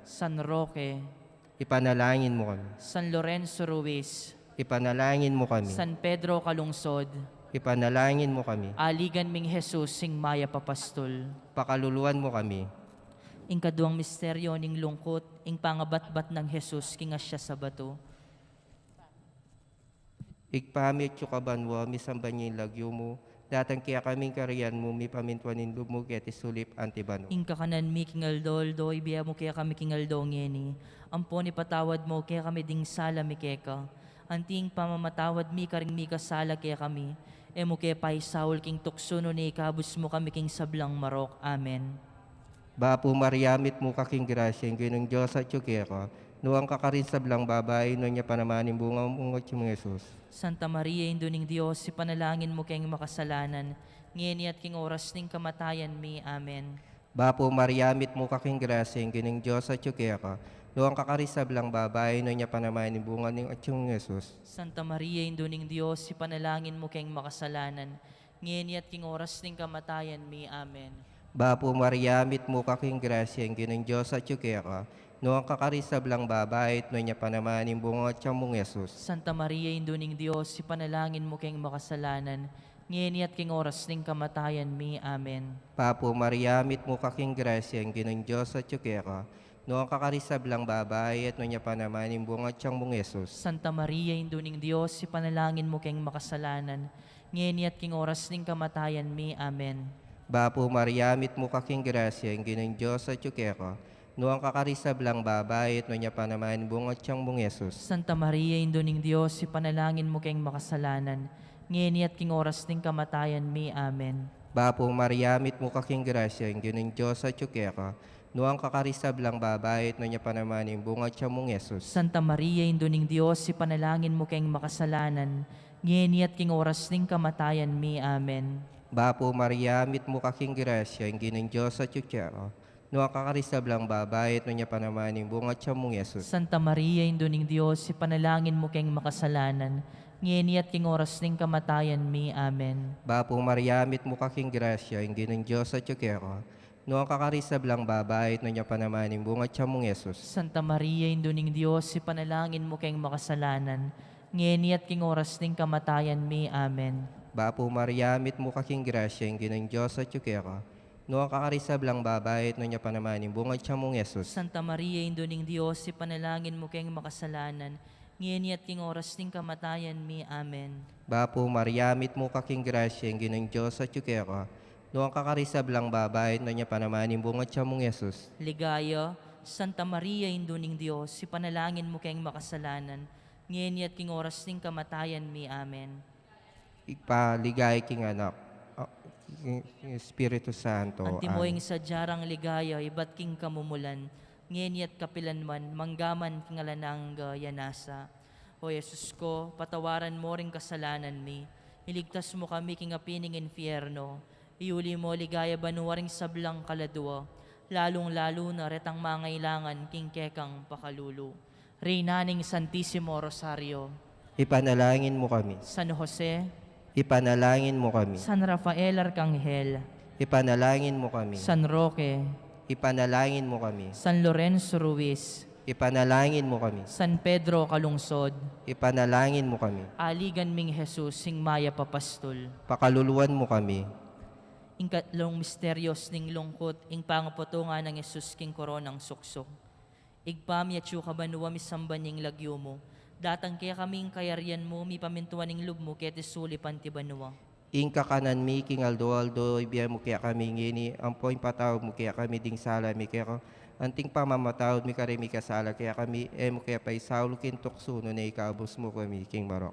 San Roque, Ipanalangin mo kami. San Lorenzo Ruiz, Ipanalangin mo kami. San Pedro Calungsod, Ipanalangin mo kami. aligan ming Jesus sing maya papastol. Pakaluluan mo kami. Ing kaduang misteryo ning lungkot, ing pangabatbat ng Jesus kinga siya sa bato. Igpamit yung kabanwa, misamban niya yung lagyo mo. Datang kaya kaming kariyan mo, mi pamintuanin lumo kaya tisulip antibano. Ing kakanan mi kingal do, ibiya mo kaya kami kingal do ngeni. Ampo ni patawad mo kaya kami ding sala mi keka. Anting pamamatawad mi karing mi kasala kaya kami. Emo kaya pay Saul king tuksuno ni ikabus mo kami king sablang marok. Amen. Bapo mariamit mo kaking grasya, yung ginong Diyos at yukera. Nuwang kakarin sa blang babae, no niya panamanin bunga mong yung Jesus. Santa Maria, Induning Diyos, ipanalangin mo kayong makasalanan, ngeni at king oras ning kamatayan mi. Amen. Bapo mariamit mo kaking grasya, yung ginong Diyos at yukera. Nuwang kakarin sa blang babae, no niya panamanin bunga ng yung Jesus. Santa Maria, Induning Diyos, ipanalangin mo kayong makasalanan, ngeni at king oras ning kamatayan mi. Amen. Bapo mariamit mo kaking grasya, yung ginong Diyos at yukera. Nuwang kakarin sa blang babae, no niya panamanin bunga yung Jesus. Santa Maria, Induning Diyos, ipanalangin mo kayong makasalanan, ngeni at king oras ning kamatayan mi. Amen. Papo mariamit mo kaking grasya, ang ginong Diyos at yukera. Noong kakarisab lang babae at no niya panamanin bunga tiyang mong Jesus. Santa Maria, Induning Diyos, ipanalangin mo kayong makasalanan, ngeni at king oras ning kamatayan mi. Amen. Bapo mariamit mo kaking grasya, ang ginong Diyos at yukera. Noong kakarisab lang babae at no niya panamanin bunga tiyang mong Jesus. Santa Maria, Induning Diyos, ipanalangin mo kayong makasalanan, ngeni at king oras ning kamatayan mi. Amen. Bapo mariamit mo kaking grasya, ang ginong Diyos at yukera. Noong kakarisab lang babae at no niya panamanin bunga tiyang mong Jesus. Santa Maria, Induning Diyos, ipanalangin mo kayong makasalanan, ngeni at king oras ning kamatayan mi. Amen. Bapo mariamit mo kaking grasya, ang ginong Diyos at yukera. Noong kakarisab lang babae at no niya panamanin bunga tiyang mong Jesus. Santa Maria, Induning Diyos, ipanalangin mo kayong makasalanan, ngeni at king oras ning kamatayan mi. Amen. Bapo mariamit mo kaking grasya, ang ginong Diyos at yukera. Noong kakarisab lang babae at no niya panamanin bunga tiyang mong Jesus. Santa Maria, Induning Diyos, ipanalangin mo kayong makasalanan, ngeni at king oras ning kamatayan mi. Amen. Bapo mariamit mo kaking grasya, ang ginong Diyos at yukera. Noong kakarisab lang babae at no niya panamanin bunga tiyang mong Jesus. Santa Maria, Induning Diyos, ipanalangin mo kayong makasalanan, ngeni at king oras ning kamatayan mi. Amen. Bapo mariamit mo kaking grasya, ang ginong Diyos at yukera. Noong kakarisab lang babae at no niya panamanin bunga tiyang mong Jesus. Ligaya, Santa Maria, Induning Diyos, ipanalangin mo kayong makasalanan, ngeni at king oras ning kamatayan mi. Amen. Ipaligay king anak, king Espiritu Santo. Antimoing sa jarang ligaya, iba't king kamumulan, ngeni at kapilanman, manggaman king alanang yanasa. O Yesus ko, patawaran mo ring kasalanan mi, iligtas mo kami king apining infierno, iuli mo ligaya banuwaring sablang kaladwa, lalong-lalo na retang mangailangan king kekang pakalulu. Reynaning Santissimo Rosario, Ipanalangin mo kami. San Jose, Ipanalangin mo kami. San Rafael Arcangel, Ipanalangin mo kami. San Roque, Ipanalangin mo kami. San Lorenzo Ruiz, Ipanalangin mo kami. San Pedro Calungsod, Ipanalangin mo kami. aligan ming Jesus sing maya papastol. Pakaluluan mo kami. Ing katlong misteryos ning lungkot, ing pangapotungan ng Jesus king koronang suksok. Igpam yatsu kabanwa misamban ning lagyo mo, datang kaya kaming kayaryan mo, mi pamintuan ning lub mo, kaya tisulipan ti banwa. Ingka kanan mi king aldo ibiya mo kaya kami ngini. Ampoy patawag mo kaya kami ding sala mi kaya anting pamamatawad mi kare mi kasala kaya kami mo kaya pay Saulo kin tuksuno na ikabos mo kami king marok.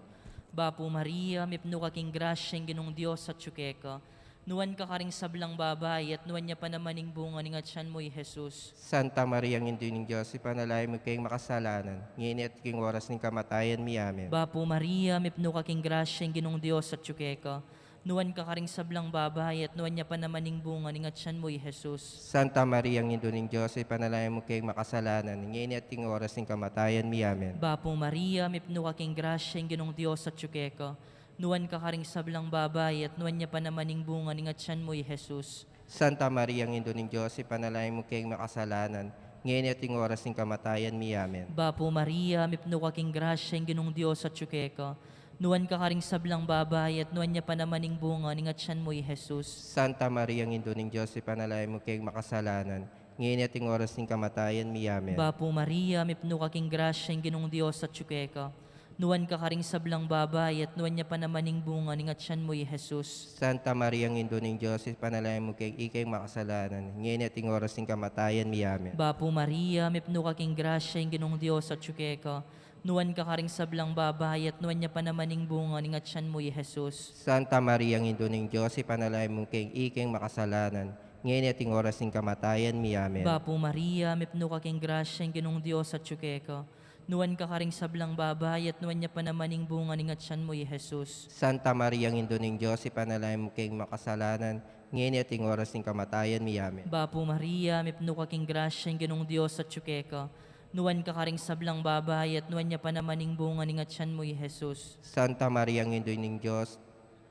Bapo Maria, mipno ka king grasya ng ginong Diyos at tsukeka. Nuwan ka karing sablang babay at nuwan niya pa naman ning bunga ning atyan mo, Jesus. Santa Maria, ang Indi ng Diyos, ipanalay mo kayong makasalanan, ngini at king oras ng kamatayan mi. Amen. Bapo Maria, mipno ka king grasya ng ginong Diyos at tsukeka. Nuwan ka karing sablang babay at nuwan niya pa naman ning bunga ning atyan mo, Jesus. Santa Maria, ang Indi ng Diyos, ipanalay mo kayong makasalanan, ngini at king oras ng kamatayan mi. Amen. Bapo Maria, mipno ka king grasya ng ginong Diyos at tsukeka. Nuwan ka karing sablang babay at nuwan niya pa naman ning bunga ning atyan mo, Jesus. Santa Maria, ang Indi ng Diyos, ipanalay mo kayong makasalanan, ngayon at ing oras ng kamatayan mi. Amen. Bapo Maria, mipno kaking grasya, yung ginong Diyos at tsukeka. Nuwan ka karing sablang babay, at nuwan niya pa naman ing bunga, ning atyan mo Jesus. Santa Maria, ang Indo ng Diyos, ipanalay mo kayong makasalanan, ngayon at ing oras ng kamatayan mi. Amen. Bapo Maria, mipno kaking grasya, yung ginong Diyos at tsukeka. Nuwan ka karing sablang babay, at nuwan niya pa naman ing bunga, ning atyan mo Jesus. Santa Maria, ang Indo ng Diyos, ipanalay mo kayong ikayong makasalanan, ngayon at ing oras ng kamatayan mi. Amen. Bapo Maria, mipno kaking grasya, yung ginong Diyos at tsukeka. Nuwan ka karing sablang babay, at nuwan niya pa naman ing bunga, ning atyan mo Jesus. Santa Maria, ang Indo ng Diyos, ipanalay mo kayong ikayong makasalanan, ngayon at ing oras ng kamatayan mi. Amen. Bapo Maria, mipno kaking grasya, yung ginong Diyos at tsukeka. Nuwan ka karing sablang babay, at nuwan niya pa naman ing bunga, ning atyan mo Jesus. Santa Maria, ang Indo ng Diyos, ipanalay mo kayong makasalanan, ngayon at ing oras ng kamatayan mi. Amen. Bapo Maria, mipno kaking grasya, yung ginong Diyos at tsukeka. Nuwan ka karing sablang babay, at nuwan niya pa naman ing bunga, ning atyan mo Jesus. Santa Maria, ang Indo ng Diyos,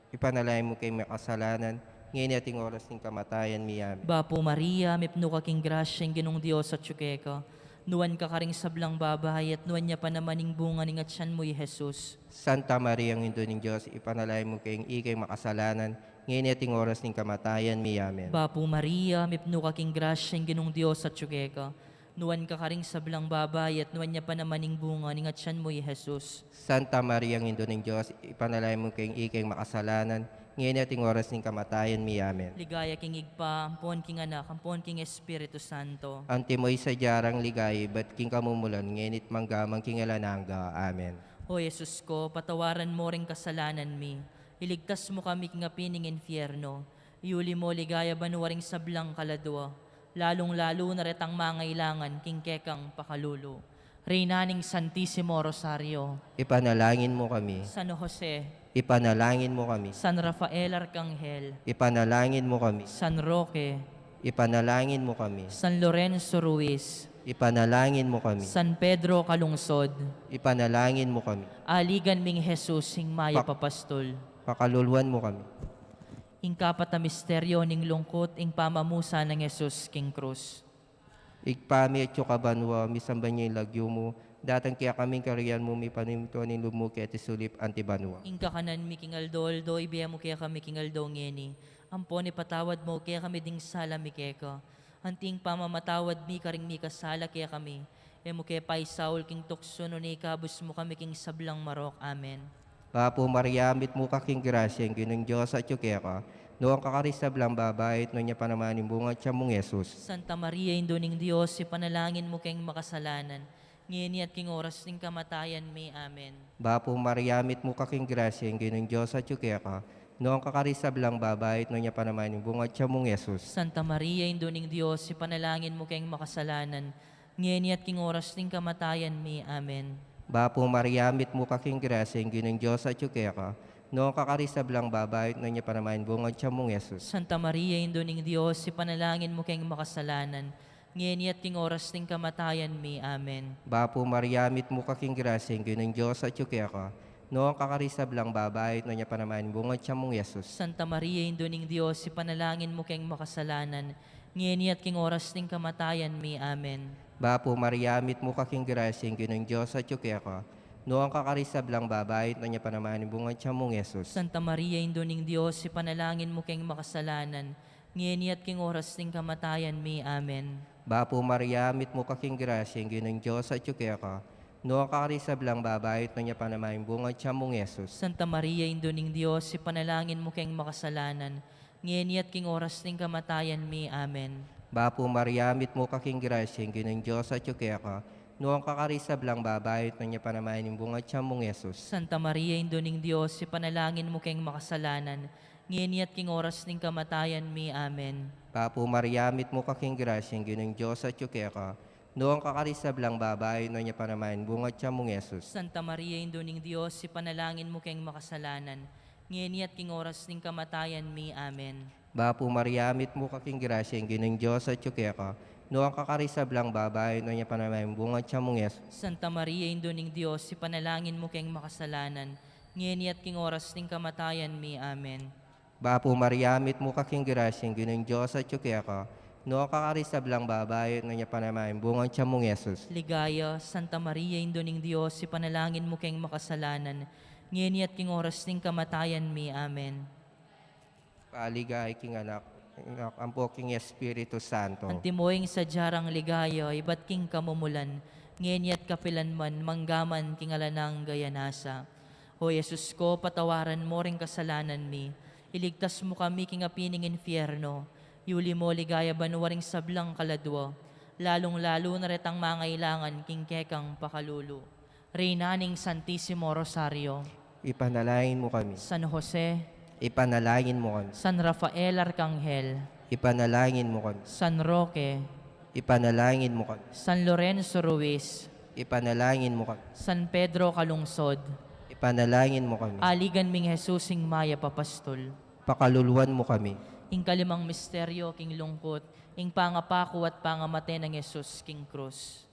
ipanalay mo kayong makasalanan, ngayon at ing oras ng kamatayan mi. Amen. Bapo Maria, mipno kaking grasya, yung ginong Diyos at tsukeka. Nuwan ka karing sablang babay, at nuwan niya pa naman ing bunga, ning atyan mo Jesus. Santa Maria, ang Indo ng Diyos, ipanalay mo kayong ikayong makasalanan, ngayon at ing oras ng kamatayan mi. Amen. Bapo Maria, mipno kaking grasya, yung ginong Diyos at tsukeka. Nuwan ka karing sablang babay, at nuwan niya pa naman ing bunga, ning atyan mo Jesus. Santa Maria, ang Indo ng Diyos, ipanalay mo kayong ikayong makasalanan, ngayon at ing oras ng kamatayan mi. Amen. Ligaya king igpa, ampon king anak, ampon king Espiritu Santo. Antimoy sa jarang ligay, ba't king kamumulan, ngayon it manggamang king alananga. Amen. O Jesus ko, patawaran mo ring kasalanan mi. Iligtas mo kami king apining infyerno. Iuli mo ligaya banuwaring sablang kaladwa. Lalong-lalo na retang mangailangan king kekang pakalulo. Reynaning Santissimo Rosario, Ipanalangin mo kami. San Jose, Ipanalangin mo kami. San Rafael Arcangel, Ipanalangin mo kami. San Roque, Ipanalangin mo kami. San Lorenzo Ruiz, Ipanalangin mo kami. San Pedro Calungsod, Ipanalangin mo kami. aligan ming Jesus hing maya papastol. Pakaluluan mo kami. Ing kapat na misteryo ning lungkot ing pamamusa ng Jesus king krus. Igpami at yukabanwa, misamban niya yung lagyo mo, datang kaya kaming kariyan mo, may panimtuan ng lumuki at isulip antibanwa. Ing kakanan mi king aldol, do ibiya mo kaya kami king aldo ngeni. Ampon ipatawad mo kaya kami ding sala mi keka. Anting pamamatawad mi karing mi kasala kaya kami. Emo kaya pay Saul king tukso no ni kabus mo kami king sablang marok. Amen. Papo Mariamit mo kaking grasya, ang ginong Diyos at yukeka, noong kakarisab lang babait, no niya panamanin bunga siya mong Yesus. Santa Maria, Induning Diyos, ipanalangin mo kayong makasalanan. Ngayon at king oras ng kamatayan mi. Amen. Papo Mariamit mo kaking grasya, ang ginong Diyos at yukeka, noong kakarisab lang babait, no niya panamanin bunga siya mong Yesus. Santa Maria, Induning Diyos, ipanalangin mo kayong makasalanan. Ngayon at king oras ng kamatayan mi. Amen. Bapo Mariamit mo kaking grasya, ang ginong Diyos at yukeka, noong kakarisab lang babait, no niya panamanin bunga siya mong Yesus. Santa Maria, Induning Diyos, ipanalangin mo kayong makasalanan. Ngayon at king oras ng kamatayan mi. Amen. Bapo Mariamit mo kaking grasya, ang ginong Diyos at yukeka, noong kakarisab lang babait, no niya panamanin bunga siya mong Yesus. Santa Maria, Induning Diyos, ipanalangin mo kayong makasalanan. Ngayon at king oras ng kamatayan mi. Amen. Bapo Mariamit mo kaking grasya, ang ginong Diyos at yukeka, noong kakarisab lang babait, no niya panamanin bunga siya mong Yesus. Santa Maria, Induning Diyos, ipanalangin mo kayong makasalanan. Ngayon at king oras ng kamatayan mi. Amen. Bapo Mariamit mo kaking grasya, ang ginong Diyos at yukeka, noong kakarisab lang babait, no niya panamanin bunga siya mong Yesus. Santa Maria, Induning Diyos, ipanalangin mo kayong makasalanan. Ngayon at king oras ng kamatayan mi. Amen. Bapo Mariamit mo kaking grasya, ang ginong Diyos at yukeka, noong kakarisab lang babait, no niya panamanin bunga siya mong Yesus. Santa Maria, Induning Diyos, ipanalangin mo kayong makasalanan. Ngayon at king oras ng kamatayan mi. Amen. Bapo Mariamit mo kaking grasya, ang ginong Diyos at yukeka, noong kakarisab lang babait, no niya panamanin bunga siya mong Yesus. Santa Maria, Induning Diyos, ipanalangin mo kayong makasalanan. Ngayon at king oras ng kamatayan mi. Amen. Bapo Mariamit mo kaking grasya, ang ginong Diyos at yukeka, noong kakarisab lang babait, no niya panamanin bunga siya mong Yesus. Santa Maria, Induning Diyos, ipanalangin mo kayong makasalanan. Ngayon at king oras ng kamatayan mi. Amen. Bapo Mariamit mo kaking grasya, ang ginong Diyos at yukeka, No kakarisablang babae no niya panamahin bungang tiyamong Yesus. Ligaya, Santa Maria, Indoning Diyos, ipanalangin mo kayong makasalanan, ngayon at king oras ng kamatayan mi. Amen. Paligay king anak, ang poking Espiritu Santo. Antimoing sa jarang ligaya, iba't king kamumulan, ngayon at kapilanman, manggaman king alanang gayanasa. O Yesus ko, patawaran mo ring kasalanan mi, iligtas mo kami king apining infyerno, yuli mo ligaya banwaring sablang kaladwa, lalong-lalo na retang mangailangan king kekang pakalulu. Reynaning Santissimo Rosario, Ipanalangin mo kami. San Jose, Ipanalangin mo kami. San Rafael Arcangel, Ipanalangin mo kami. San Roque, Ipanalangin mo kami. San Lorenzo Ruiz, Ipanalangin mo kami. San Pedro Calungsod, Ipanalangin mo kami. aligan ming Jesusing Maya Papastol, Pakaluluwan mo kami. ing kalimang misteryo king lungkot, ing pangapako at pangamate ng Jesus king krus.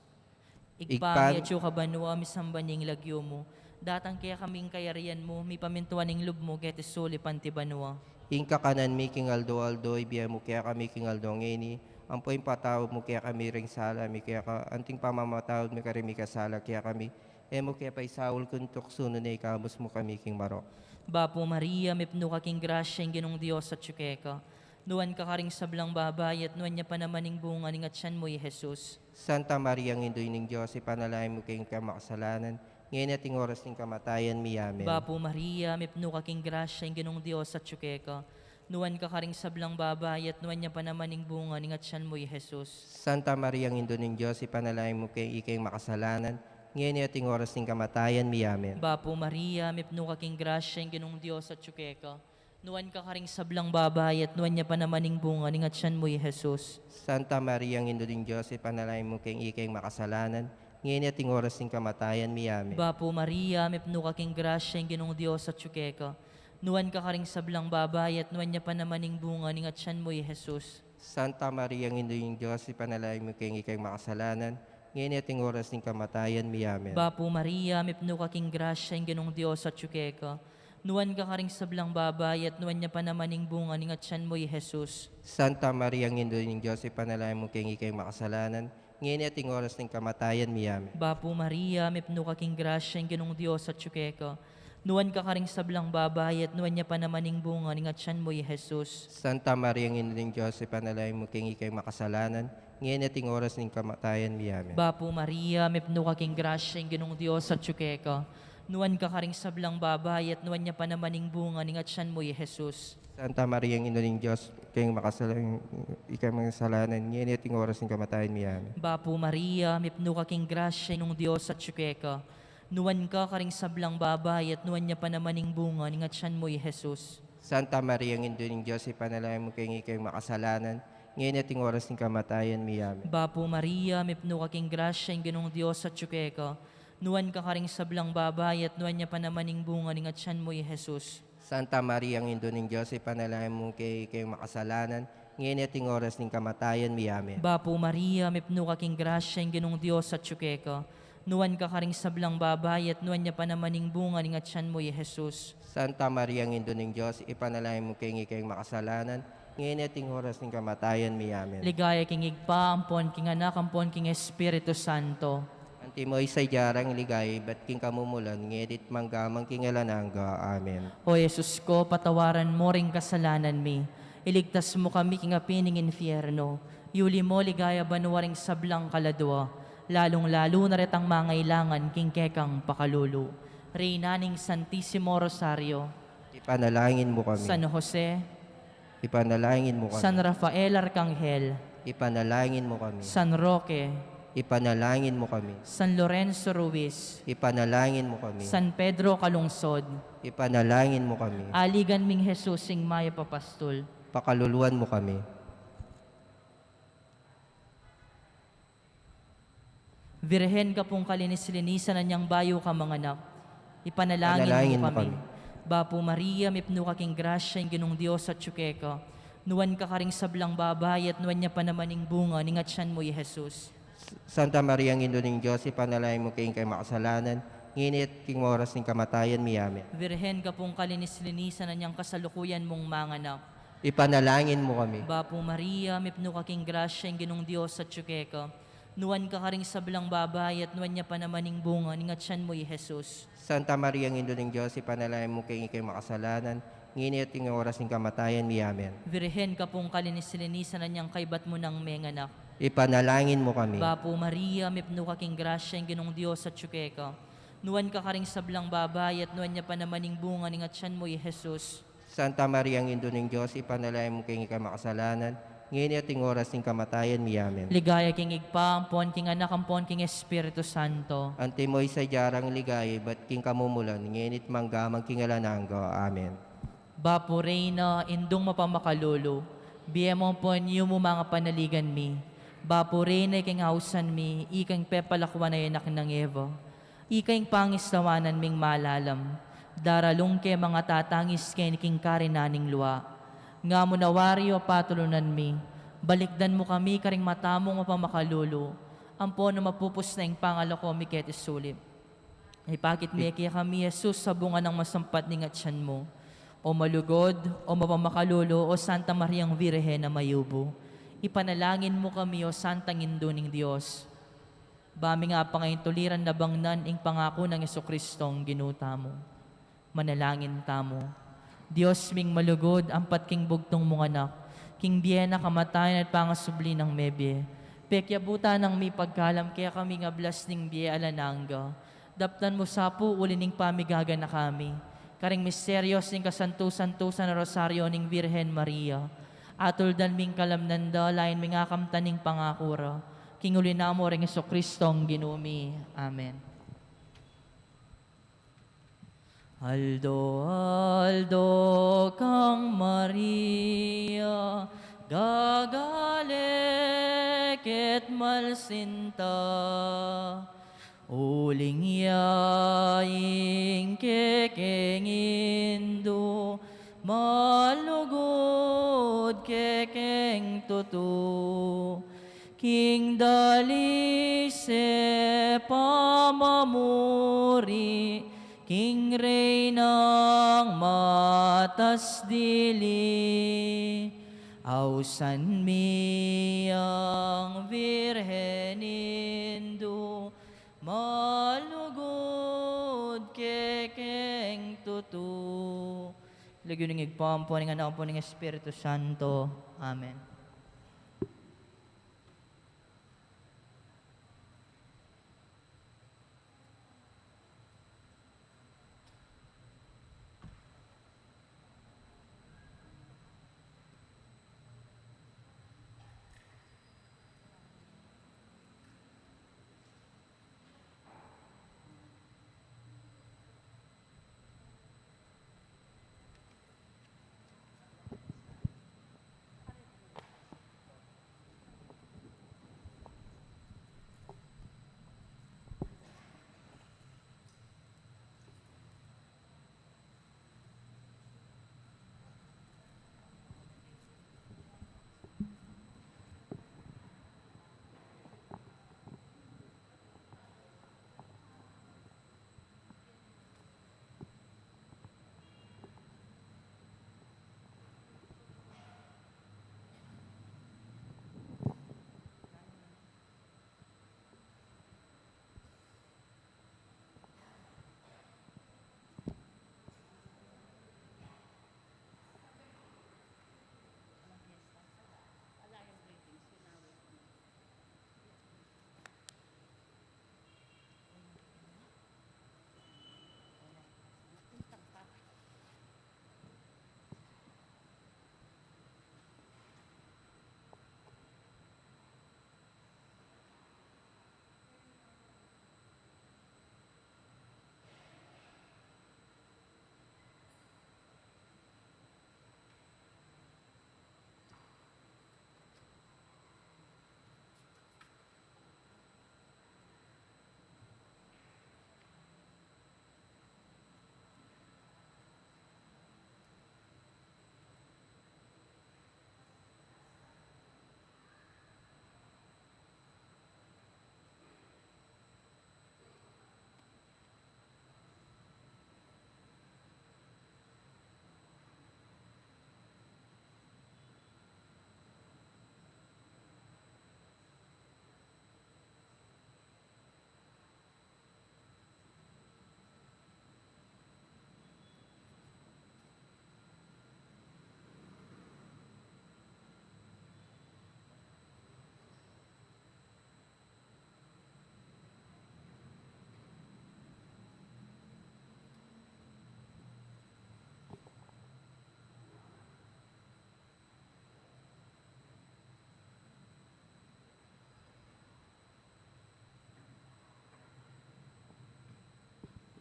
Igpan- Igpangya tiyok kabanua misambaning lagyo mo, datang kaya kaming kayarian mo, mi pamintuan ing lub mo, kete suli pantibanua. Ingka kanan mi king aldo ibiya mo kaya kami king aldo ngeni. Ang po yung patawad mo kaya kami ring sala mi kaya ka anting pamamatawad mi kari mi kasala kaya kami. Mo kaya pa isaul kun tuksuno na ikamos mo kami king marok. Bapo Maria, mipno ka king grasya ing ginong Diyos at tsukeka. Nuwan ka karing sablang babay at nuwan niya pa namaning bunga ning atyan mo, Jesus. Santa Maria ang indoy ng Diyos, ipanalangin mo kayong kamakasalanan, ngayon ating oras ng kamatayan mi. Amen. Bapo Maria, mipno ka king grasya ing ginong Diyos at tsukeka. Nuwan ka karing sablang babay at nuwan niya pa namaning bunga ning atyan mo, Jesus. Santa Maria ang indoy ng Diyos, ipanalangin mo kayong ikayong makasalanan, ngayon ating oras ng kamatayan mi. Amen. Bapo Maria, mipno ka king grasya ing ginong Diyos at tsukeka. Nuwan ka karing sablang babay at nuwan niya pa namaning bunga ning atyan mo, Jesus. Santa Maria ang indoy ng Diyos, ipanalangin mo kayong ikayong makasalanan, ngayon ating oras ng kamatayan mi. Amen. Bapo Maria, mipno ka king grasya ing ginong Diyos at tsukeka. Nuwan ka karing sablang babay at nuwan niya pa namaning bunga ning atyan mo, Jesus. Santa Maria ang indoy ng Diyos, ipanalangin mo kayong ikayong makasalanan, ngayon ating oras ng kamatayan mi. Amen. Bapo Maria, mipno ka king grasya ing ginong Diyos at tsukeka. Nuwan ka karing sablang babay at nuwan niya pa namaning bunga ning atyan mo, Jesus. Santa Maria ang indoy ng Diyos, ipanalangin mo kayong ikayong makasalanan, ngayon ating oras ng kamatayan mi. Amen. Bapo Maria, mipno ka king grasya ing ginong Diyos at tsukeka. Nuwan ka karing sablang babay at nuwan niya pa namaning bunga ning atyan mo, Jesus. Santa Maria ang indoy ng Diyos, ipanalangin mo kayong ikayong makasalanan, ngayon ating oras ng kamatayan mi. Amen. Bapo Maria, mipno ka king grasya ing ginong Diyos at tsukeka. Nuwan ka karing sablang babay at nuwan niya pa namaning bunga ning atyan mo, Jesus. Santa Maria ang indoy ng Diyos, kayong ikayong makasalanan, ngayon ating oras ng kamatayan mi. Amen. Bapo Maria, mipno ka king grasya ng Diyos at tsukeka. Nuwan ka karing sablang babay at nuwan niya pa namaning bunga ning atyan mo, Jesus. Santa Maria ang indoy ng Diyos, ipanalangin mo kayong ikayong makasalanan, ngayon ating oras ng kamatayan mi. Amen. Bapo Maria, mipno ka king grasya ng ginong Diyos at tsukeka. Nuwan ka karing sablang babay at nuwan niya pa namaning bunga ning atyan mo, Jesus. Santa Maria ang indoy ng Diyos, ipanalangin mo kayong makasalanan, ngayon ating oras ng kamatayan mi. Amen. Bapo Maria, mipno ka king grasya ng ginong Diyos at tsukeka. Nuwan ka karing sablang babay at nuwan niya pa namaning bunga ning atyan mo, Jesus. Santa Maria ang indoy ng Diyos, ipanalangin mo kayong ikayong makasalanan, ngayon ating oras ng kamatayan mi. Amen. Ligaya king igpa, ampon king anak, ampon king Espiritu Santo. Antimoy sa jarang ligay, ba't king kamumulan, ngedit manggamang king alanangga. Amen. O Jesus ko, patawaran mo ring kasalanan mi. Iligtas mo kami king apining infyerno. Yuli mo ligaya banwaring sablang kaladwa. Lalong-lalo na retang mangailangan king kekang pakalulu. Reynaning Santissimo Rosario, Ipanalangin mo kami. San Jose, Ipanalangin mo kami. San Rafael Arcangel, Ipanalangin mo kami. San Roque, Ipanalangin mo kami. San Lorenzo Ruiz, Ipanalangin mo kami. San Pedro Calungsod, Ipanalangin mo kami. aligan ming Jesusing Maya Papastol, Pakaluluwan mo kami. Birhen ka pong kalinis-linisan na niyang bayo ka mga anak. Ipanalangin Panalangin mo mo kami. kami. Bapo Maria, mipno ka king grasya ng ginong Diyos at tsukeka. Nuwan ka karing sablang babay at nuwan niya pa namaning bunga ning atyan mo, Jesus. Santa Maria ang indoy ng Diyos, ipanalangin mo kayong kay makasalanan, nginit king oras ng kamatayan mi. Amen. Birhen ka pong kalinis-linisan na niyang kasalukuyan mong mga anak. Ipanalangin mo kami. Bapo Maria, may pno kaking grasya, ang ginong Diyos at syuke ka. Nuwan ka karing sablang babay at nuwan niya pa naman ng bunga, ningat siyan mo, Jesus. Santa Maria, ang Ino ng Diyos, ipanalangin mo kay ikay makasalanan, ngini at ng oras ng kamatayan mi. Amen. Virhen ka pong kalinis-linisan na niyang kaibat mo ng menganak. Ipanalangin mo kami. Bapo Maria, may pno kaking grasya, ang ginong Diyos at syuke ka. Nuwan ka karing sablang babay at nuwan niya pa naman ng bunga, ningat siyan mo, Jesus. Santa Maria, ang Ino ng Diyos, ipanalangin mo kay ikay makasalanan, ngini at ng oras ng kamatayan mi. Amen. Ligaya king igpa, ampon king anak, ampon king Espiritu Santo. Antimoy sa jarang ligay, ba't king kamumulan, nginit manggamang king alananggo. Amen. Bapo Reyna, indong mapamakalolo, biyemong po niyo mo mga panaligan mi. Bapo Reyna, king hausan mi, ikang pepalakwan na yanak ng Eva. Ikang pangistawanan ming malalam, daralong ke mga tatangis ken king karinaning luwa. Nga mo nawaryo patulunan mi, balikdan mo kami karing matamong mapamakalolo, ampo na mapupus na yung pangalako mi ket isulip. Ipakit mi kaya kami, Jesus, sa bunga ng masampat ning atyan mo, o malugod, o mapamakalolo, o Santa Mariang Virhen na mayubo. Ipanalangin mo kami, o Santang Indo ning Diyos. Bami nga pa ngayon tuliran na bangnan ing pangako ng Jesucristong ginuta mo. Manalangin tamo. Diyos ming malugod, ampat king bugtong mong anak, king biyena kamatayan at pangasubli ng mebye. Pekyabuta ng may pagkalam, kaya kami nga blas ning biye alanangga. Daptan mo sapo, ulining pamigaga na kami. Karing misteryos ning kasantusan-tusan na rosaryo ning Virhen Maria. Atuldan ming kalamnanda, lain ming akamtaning pangakura. King ulinamo ring Jesucristong ginumi. Amen. Aldo, aldo kang Maria, gagalek et malsinta, uling yaing kekengindo, malugod kekeng tutu, king dalise pamamuri, King Reynang matas dili, ausan mi ang Virhen Indo, malugod kekeng tutu. Lagyan ng igpampo ng anak po ng Espiritu Santo. Amen.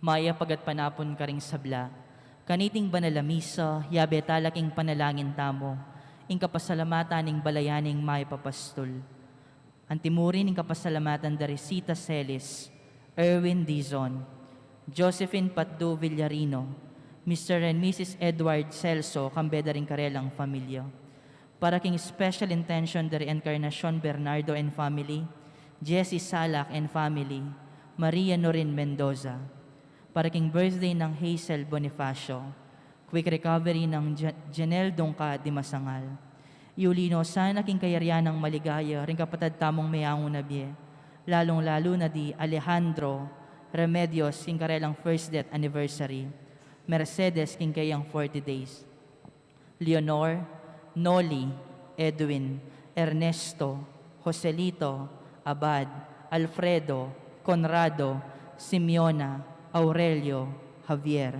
Maya pagat panapon ka ring sabla. Kaniting banalamisa, yabe talaking panalangin tamo. Ing kapasalamatan ning balayaning may papastol. Antimurin ing kapasalamatan da Risita Celis, Erwin Dizon, Josephine Patdo Villarino, Mr. and Mrs. Edward Celso, kambeda ring karelang familya. Para king special intention dari Encarnacion Bernardo and family, Jessie Salak and family, Maria Norin Mendoza. Para king birthday ng Hazel Bonifacio, quick recovery ng Janelle Dongka di Masangal. Iulino sana king kayaryan ng maligaya, ring kapatad tamong mayango na biye, lalong-lalo na di Alejandro Remedios king karelang first death anniversary, Mercedes king kayang 40 days, Leonor, Noli, Edwin, Ernesto, Joselito, Abad, Alfredo, Conrado, Simeona, Aurelio, Javier.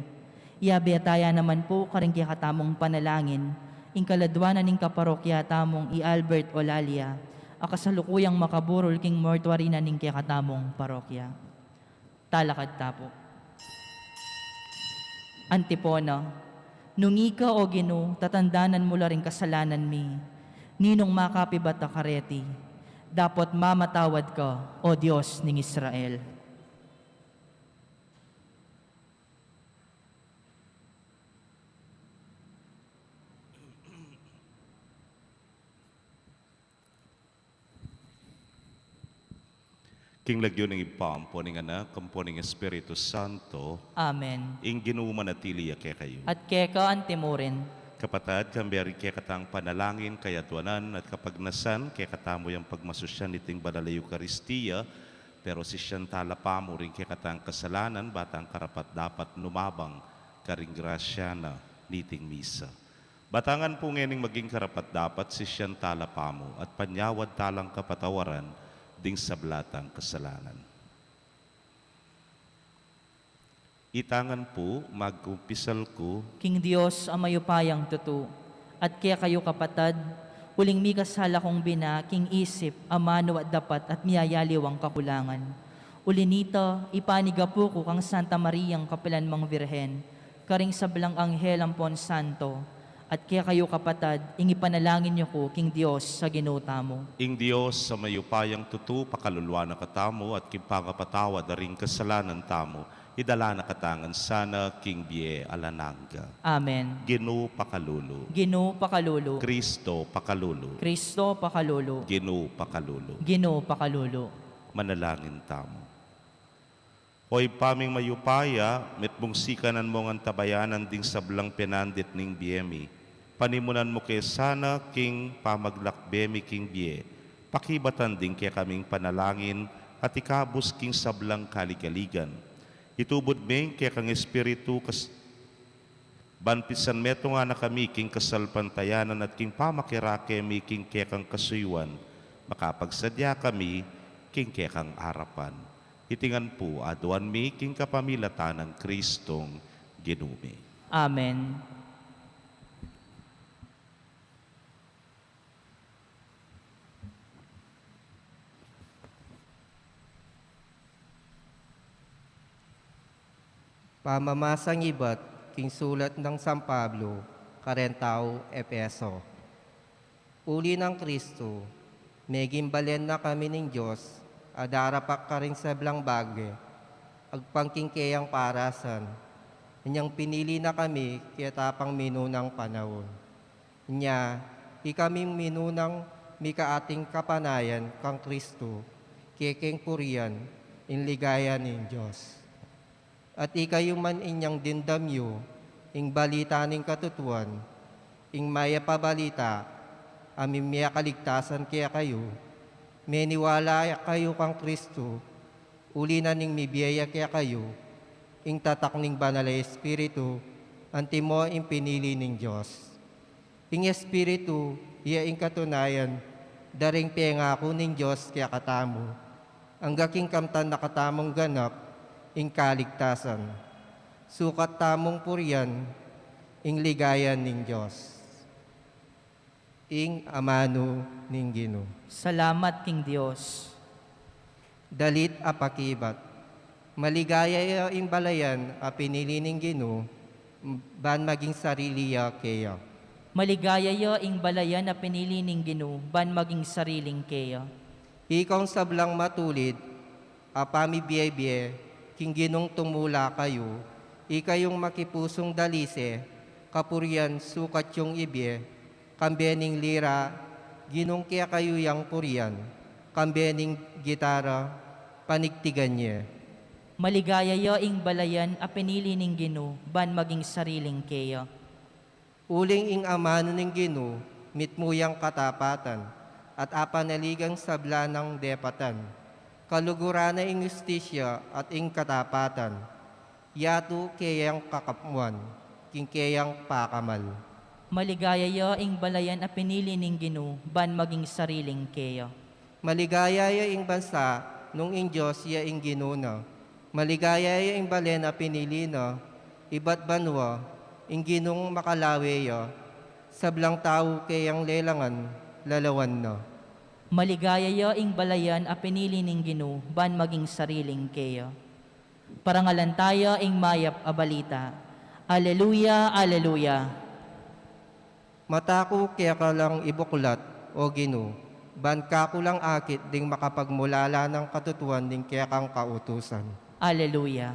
Iabetaya naman po karing katamong panalangin, ing kaladwanan ning kaparokya tamong i-Albert Olalia, akasalukuyang makaburol king mortuary na ning katamong parokya. Talakad tapo. Antipona, nungi ka o Gino, tatandanan mo la ring kasalanan mi, ninong makapibat a kareti, dapat mamatawad ka, o Diyos ning Israel. King lagyo ng ipampo ng anak, kampo ng Espiritu Santo, Amen. ing ginumanatili kay kayo. At keka antimurin, Kapatad, kambiyari kay katang panalangin, kayatwanan, at kapagnasan, kay katamo yung pagmasusyan iting banal na Eucharistia, pero si siyang talapamo rin kay katang kasalanan, batang karapat dapat numabang, karing grasya na niting misa. Batangan po ngayon maging karapat dapat si siyang talapamo, at panyawad talang kapatawaran, ding sablatang kasalanan. Itangan po, magkumpisal ko, King Diyos ang mayupayang tutu, at kaya kayo kapatad, uling mi kasala kong bina, king isip, amano at dapat at miyayaliw ang kakulangan. Ulinita, ipaniga po ko kang Santa Mariang Kapilan Mang Virhen, karing sablang anghel ang Pon Santo, at kaya kayo kapatad, ing ipanalangin niyo ko, King Diyos, sa ginuta mo. ing Diyos sa mayupayang tutu, pakaluluwa na katamo, at kimpangapatawad na ring kasalanan tamo, idala na katangan sana, King Bie Alananga. Amen. Ginu pakalulu. Gino pakalulu. Kristo pakalulu. Kristo pakalulu. Ginu pakalulu. Gino pakalulu. Manalangin tamo. Hoy paming mayupaya, mitbungsikanan mo ang tabayanan ding sablang penandit ning Biemi. Panimunan mo kay sana, King pamaglakbemi King Bie. Pakibatan din kaya kaming panalangin at ikabus King sablang kaligaligan. Itubod ming kaya kang Espiritu banpisan meto nga na kami King kasalpantayanan at King pamakirake mi King kaya kang kasuywan. Makapagsadya kami King kaya kang arapan. Itingan po aduan mi King kapamilatan ng Kristong Ginumi. Amen. Pamamasang iba't king sulat ng San Pablo, Karentao, Epeso. Uli ng Kristo, megimbalen na kami ng Diyos, adarapak ka rin sa blang bagay, agpangkingkayang parasan, inyang pinili na kami, kaya tapang minunang panahon. Inya, ikaming minunang mikaating kapanayan kang Kristo, kekeng purian, inligaya ng Diyos. At ikayo man inyang dindamyo, ing balita ning katutuan, ing maya pabalita, amin miya kaligtasan kaya kayo, meniwala kayo kang Kristo, uli na ning mibiyaya kaya kayo, ing tatak ning banal na Espiritu, antimo ing pinili ning Diyos. Ing Espiritu, iya ing katunayan, daring pengako ning Diyos kaya katamo, ang gaking kamtan na katamong ganap, ing kaligtasan, sukat tamong purian, ing ligayan ning Diyos. Ing amano ning Gino. Salamat, King Diyos. Dalit apakibat, Maligaya yung balayan a pinili ning Ginoo, ban maging sarili ya kaya. Maligaya yo ing balayan na pinili ning Ginoo, ban maging sariling keyo. Ikaw sablang matulid, apami biye-biye, king Ginong tumula kayo, ikayong makipusong dalise, kapurian sukat yung ibye, kambening lira, Ginong kaya kayo yang purian, kambening gitara, panigtigan niya. Maligaya yo ing balayan a pinili ning Ginoo, ban maging sariling keyo. Uling ing amano ng Ginoo, mitmuyang katapatan, at apanaligang sabla ng depatan. Kaluguran na ing justisya at ing katapatan. Yatu kayang kakapmuan, king kayang pakamal. Maligaya yo ing balayan a pinili ning Ginoo, ban maging sariling keyo. Maligaya ya ing bansa, nung ing Diyos ya ing ginuna. Maligaya ya ing balen na pinili na, iba't banwa, ing ginong makalawe ya, sablang tao kayang lelangan, lalawan na. Maligaya yo ing balayan a pinili ning Ginoo, ban maging sariling keyo. Parangalan tayo ing mayap a balita. Alleluia, alleluia. Matako kaya ka lang ibuklat, o Ginoo, ban ka ko lang akit ding makapagmulala ng katutuan ding kaya kang kautusan. Alleluia.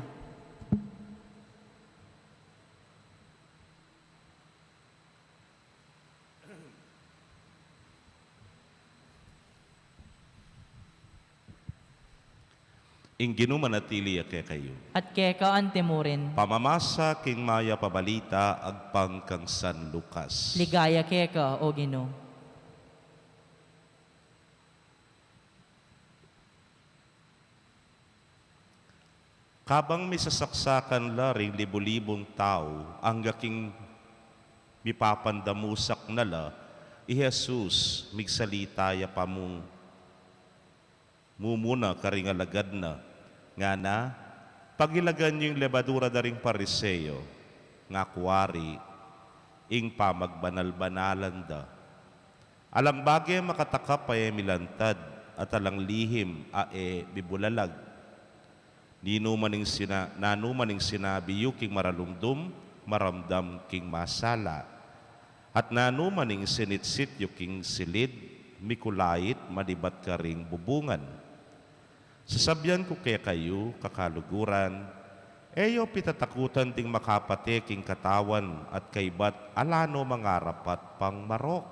Ing Ginoo manatili kay kayo. At keka antemurin, Pamamasa king maya pabalita agpang kang San Lucas. ligaya keka o Ginoo. Kabang may sasaksakan la ring libo-libong tao, ang gaking mipapandamusak nala, i Jesus migsalita ya pamung mumuna karing alagad na, nga na, pagilagan yung lebadura daring pariseyo, nga kuwari, ing pamagbanal-banalan da. Alam bagay makatakap ay milantad, at alang lihim ae bibulalag. Nanumaning sinabi yu king maralumdum, maramdam king masala. At nanumaning sinitsit yu king silid, mikulait madibat karing bubungan. Sasabyan ko kaya kayo, kakaluguran, eyo pitatakutan ting makapate king katawan at kaibat alano mangarapat pang marok.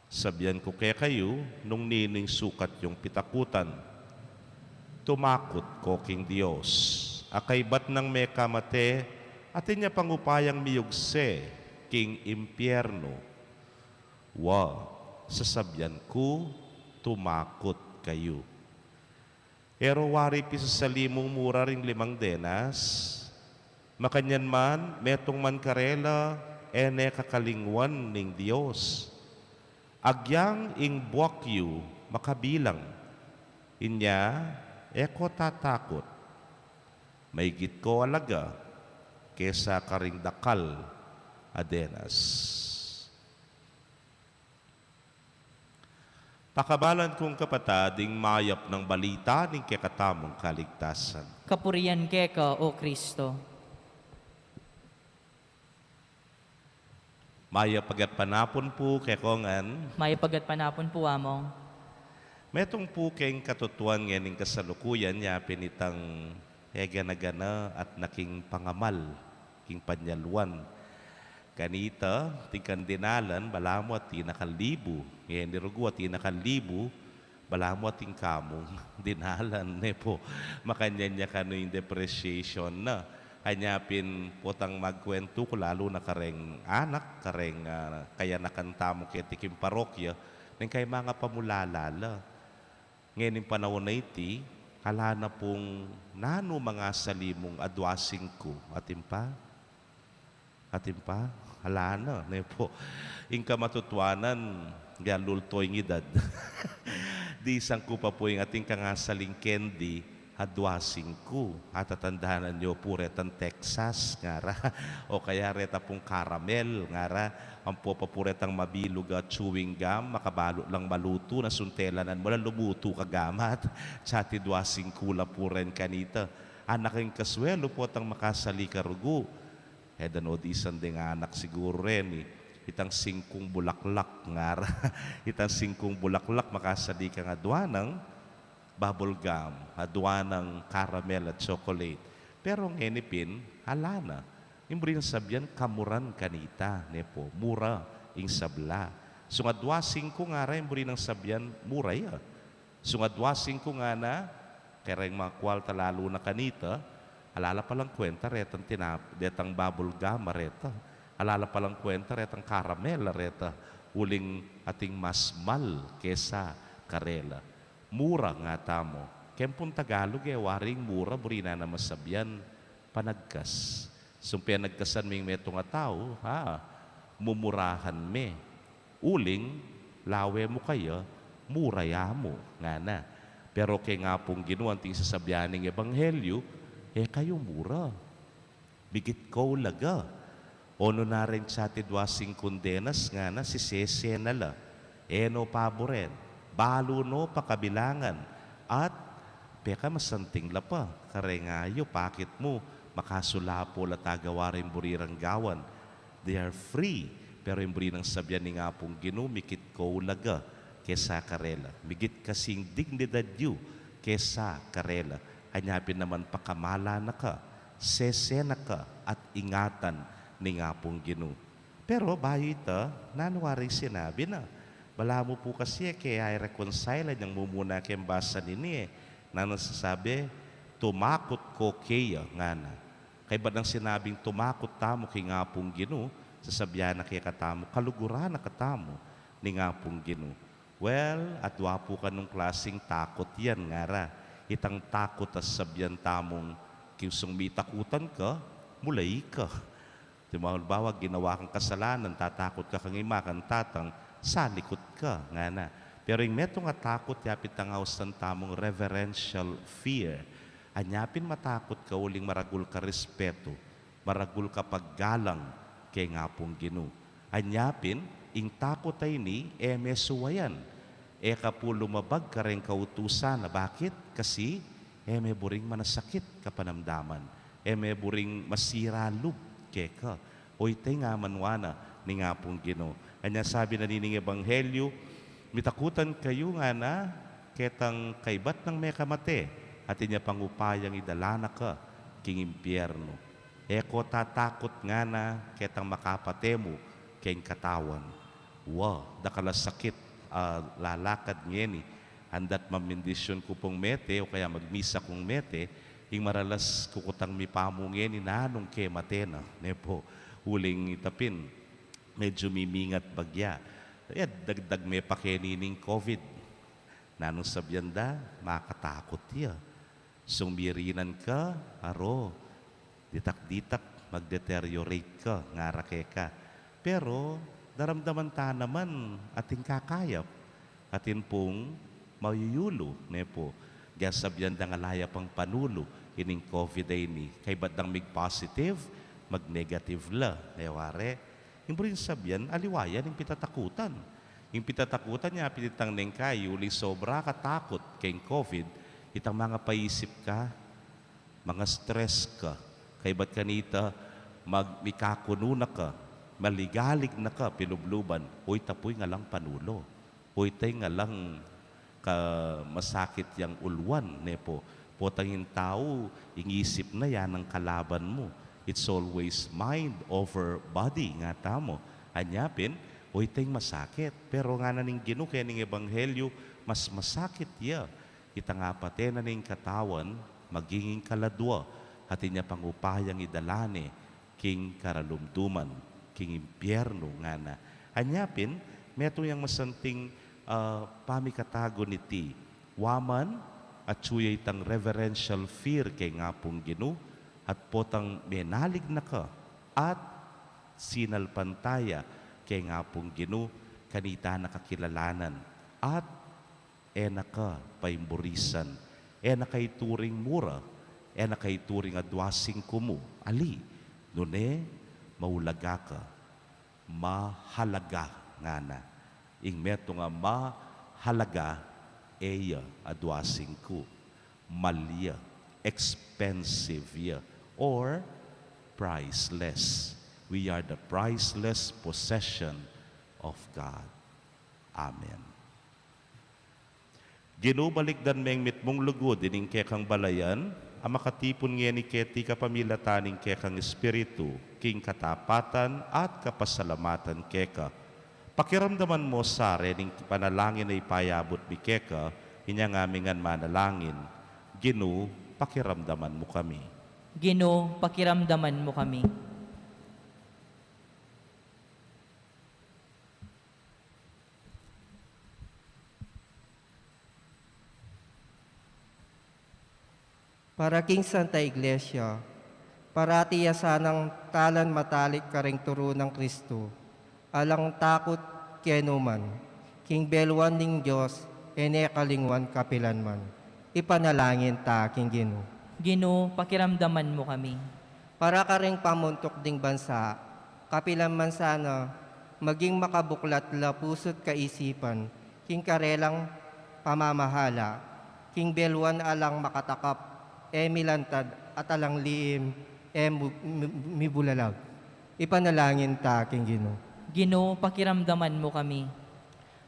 Sabyan ko kaya kayo, nung nining sukat yung pitakutan, tumakot ko king Diyos, akaibat ng may kamate, atin niya pangupayang miyugse, king impyerno. Sasabyan ko, tumakot kayo. Pero wari pisa sa limong mura ring 5 denas, makanyan man, metong man karela, ene kakalingwan ning Diyos. Agyang ing buwakyu, makabilang, inya, eko tatakot. May git ko alaga, kesa karing dakal, adenas. Pakabalan kong kapatading mayap ng balita ng kekatamong kaligtasan. Kapurian keka o Kristo. Mayap pagat panapon po kekongan, May pagat panapon po among. metong po keng katutuan nganing kasalukuyan niya pinitang gana at naking pangamal, king panyaluan. Kanita, tingkan dinalan, balamo at tinakalibu. Ngayon nirugo at tinakalibu, balamo at tingkamong dinalan. Po, makanya niya kano yung depreciation na. Hanyapin potang magkwento ko lalo na kareng anak, kareng kaya nakantamo kaya tikim parokya, nang kay mga pamulalala. Ngayon yung panahon na iti, kala na pong nano mga salimong adwasing ko. Atimpa? Hala na, po. Ingka matutuanan, galulto yung edad. Di isang ko pa po yung ating kangasaling candy, hadwasing ko. At tatandaan nyo po retang Texas, ngara. O kaya reta pong caramel, ngara. Ang po papuretang mabilog at chewing gum, makabalo lang maluto, na suntelanan mo lang lumuto kagamat. Tsati dwasing kula po rin kanita. Anak ng kaswelo po atang makasali karugo. Danod isan ding anak siguro rin itang singkong bulaklak, ngara. Itang singkong bulaklak, makasali ka nga duwanang bubble gum, aduanang caramel at chocolate. Pero ang enipin, hala na. Yung rin sabyan, kamuran kanita, nepo, mura, ing sabla. So nga dwasing ko nga rin, yung rin sabyan, mura ya. So nga dwasing ko nga na, kaya yung mga kwalta lalo na kanita, alala palang kwenta, retang bubble gum, reta. Alala palang kwenta, retang caramel, reta. Uling ating mas mal kesa karela. Mura nga tamo. Kempong Tagalog waring mura, burina na masabyan, panagkas. Sumpian nagkasan ming meto nga tao, mumurahan me. Uling, lawe mo kayo, muraya mo, nga na. Pero kay nga pong ginuanting sasabyaning ebanghelyo, kayo mura. Bigit ko laga. Ono na rin sa tidwasing kundenas nga na si Sese nala. Eno paboren. Balo no pakabilangan at peka masanting lapa karengayo pakit mo makasulapo latagawarin burirang gawan. They are free pero yung burirang sabyan ni nga pong ginumikit ko ulaga kesa karela. Migit kasing dignidad yu kesa karela. Anyapin naman pakamala na ka, sesena ka at ingatan ni nga pong ginu. Pero bayo ita, nanuwari sinabi na. Bala mo po kasi kaya i-reconcile niyang mumuna kayong basa nini na nasasabi, tumakot ko kaya nga na. Kaya ba nang sinabing tumakot tamo kay nga pong ginu, sasabihan na kaya katamo, kaluguran na katamo ni nga pong ginu. Well, at wapo ka nung klaseng takot yan nga ra. Itang takot as sabyan tamong kisong may takutan ka, mulay ka. Diba, bawag ginawa kang kasalanan, tatakot ka kang imakan tatang, sa likod ka, nga na. Pero yung meto nga takot, yapit ang hausan tamong reverential fear. Anyapin matakot ka, uling maragul ka respeto, maragul ka paggalang kay nga pong ginu. Anyapin, ing takot ay ni, mesuwayan. Ka po lumabag ka rin kautusan na bakit? Kasi, may buring manasakit ka panamdaman. May buring masira lub keka. O ite nga manwana ni nga pong ginu. Kanya sabi na nining ebanghelyo, mitakutan kayo nga na ketang kaibat ng may kamate at inya pangupayang idalana ka king impyerno. Eko tatakot nga na ketang makapate mo king katawan. Dakalasakit lalakad ngeni. Handat mamindisyon ko pong mete o kaya magmisa kong mete, ing maralas kukutang mi pamungeni nanong ke matena. Nepo, huling itapin. Medyo mimingat bagya. Dagdag may pakenining COVID. Nanong sabyanda, makatakot ya. Sumirinan ka, ditak-ditak, magdeteriorate ka, ngarake ka. Pero, daramdaman ta naman ating kakayap. Atin pong mayuyulo, nepo. Gaya sabyanda nga laya pang panulo, ining COVID ay ni. Kay badang mig-positive, mag-negative la. Neware, yung rin sabyan, aliwayan yung pitatakutan. Yung pitatakutan niya, pinitang neng kayo, uli sobra katakot kay COVID, itang mga paisip ka, mga stress ka, kay ba't kanita, magmikakuno na ka, maligalig na ka, pilubluban, uy tapoy nga lang panulo, uy tay nga lang masakit yang ulwan, nepo, potangin tao, ingisip na yan ang kalaban mo. It's always mind over body nga tamo. Anyapin, uy tayong masakit. Pero nga naning ginu kaya ning ebanghelyo, mas masakit ya. Ita nga pati na ning katawan, magiging kaladwa. At inya pangupayang idalane, king karalumduman, king impyerno nga na. Anyapin, meto yung masanting pamikatago niti. Waman, at suya itang reverential fear kay nga pong ginu, at potang menalig na ka at sinalpantaya kay nga pong ginu kanita nakakilalanan at enaka paimburisan nakaituring mura, nakaituring adwasing kumu. Ali, nune, maulaga ka, mahalaga nga na. Ing meto nga mahalaga, eya adwasing ku. Malya, expensive ya, or priceless. We are the priceless possession of God. Amen. Ginubalikdan meng mitmong lugod ining kekang balayan, ang makatipon nga ni keti kapamilataning kekang espiritu, king katapatan at kapasalamatan keka. Pakiramdaman mo sa rening panalangin ay payabot mi keka, inyang amingan manalangin. Ginu, pakiramdaman mo kami. Ginoo, pakiramdaman mo kami. Para King Santa Iglesia, parati sanang talan matalik karing turo ng Kristo, alang takot kenuman, King Belwan ning Diyos, ene kalingwan kapilanman. Ipanalangin ta, King Ginoo. Ginoo, pakiramdaman mo kami. Para karing pamuntok ding bansa, kapilanman sana, maging makabuklat la puso't kaisipan, King Karelang pamamahala, King Belwan alang makatakap, milantad at alang liim, mibulalag. Ipanalangin ta, King Ginoo. Ginoo, pakiramdaman mo kami.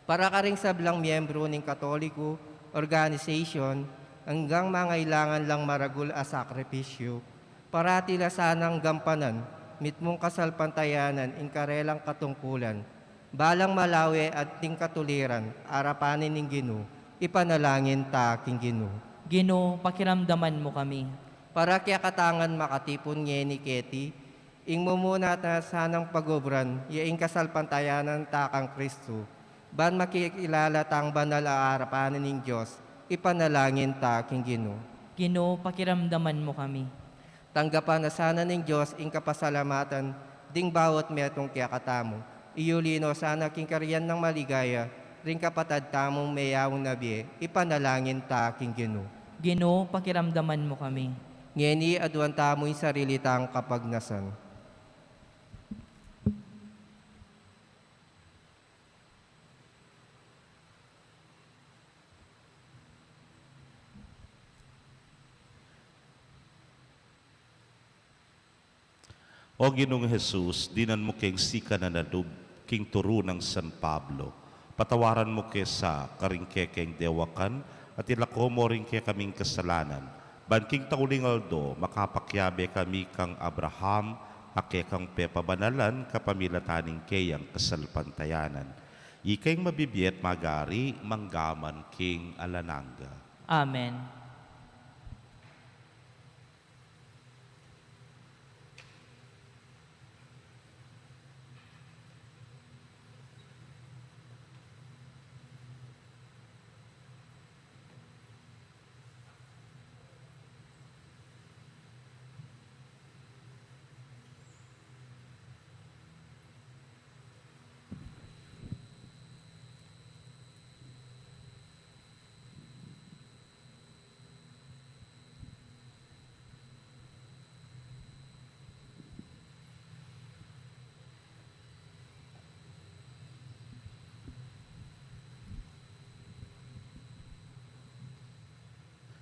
Para ka ring sablang miyembro ng Katoliko organization, hanggang mangailangan lang maragul a sakripisyo, parati la sanang gampanan, mitmong kasalpantayanan, inkarelang katungkulan, balang malawi at ting katuliran, arapanin ng Ginoo, ipanalangin ta, King Ginoo. Ginoo, pakiramdaman mo kami. Para kaya katangan makatipon nga ni Keti, ing mumuna na sanang pagobran, yaing kasalpantayanan takang Kristo, ban makikilala tang banal a arapanin ng Diyos, ipanalangin ta, King Ginoo. Ginoo, pakiramdaman mo kami. Tanggapan na sana ng Diyos ing kapasalamatan, ding bawat metong kaya katamo. Iyulino sana king karyan ng maligaya, ring kapatad tamong mayawang nabi, ipanalangin ta, King Ginoo. Ginoo, pakiramdaman mo kami. Ngeni aduan tamo'y sarili tang kapagnasan. O Ginoong Jesus, dinan mo keng sika na nadub, king turo ng San Pablo. Patawaran mo ke sa karingkekeng dewakan at ilako mo rin ke kaming kasalanan. Banking tauling aldo, makapakyabe kami kang Abraham, ake kang pepabanalan, kapamilataning keyang kasalpantayanan. Ikeng mabibiyet magari, manggaman king alananga. Amen.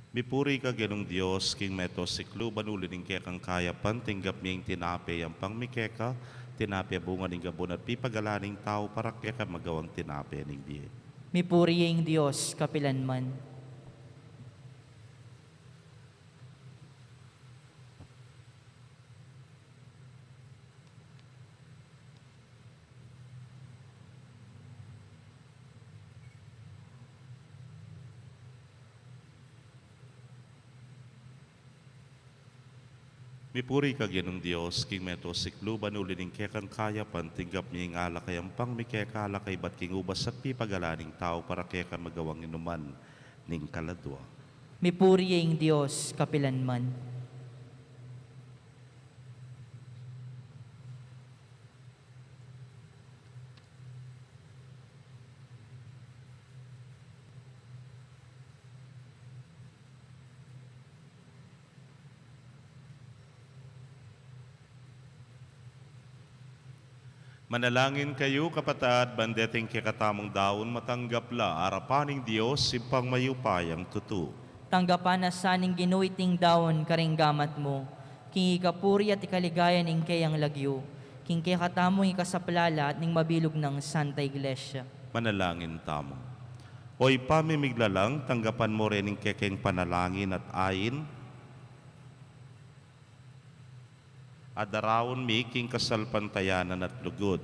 Mipuri ka Ginong Diyos, king meto siklo, banulining kekang kayapan, tinggap niyang tinape ang pangmikeka, tinape bunga ng gabon at pipagalaning tao para keka magawang tinape ng biye. Mipuriying Diyos, kapilanman. Mipuri ka Ginong Diyos, king meto siklo, banulining kekang kayapan, tinggap niyang alakay ang pangmikeka, alakay bat king ubas at pipagalaning tao para keka magawang inuman ning kaladwa. Mipuriying Diyos, kapilanman. Manalangin kayo, kapatad, bandeting kikatamong daon, matanggapla, arapaning Diyos, simpang mayupayang tutu. Tanggapan na saning ginuiting daon karinggamat mo, king ikapuri at ikaligayan ing kayang lagyo, king kaya katamong ikasaplala at ning mabilog ng Santa Iglesia. Manalangin tamo. Hoy pamimiglalang, tanggapan mo rin ang kekeng panalangin at ayin. Adarawon mi king kasalpantayanan at lugod.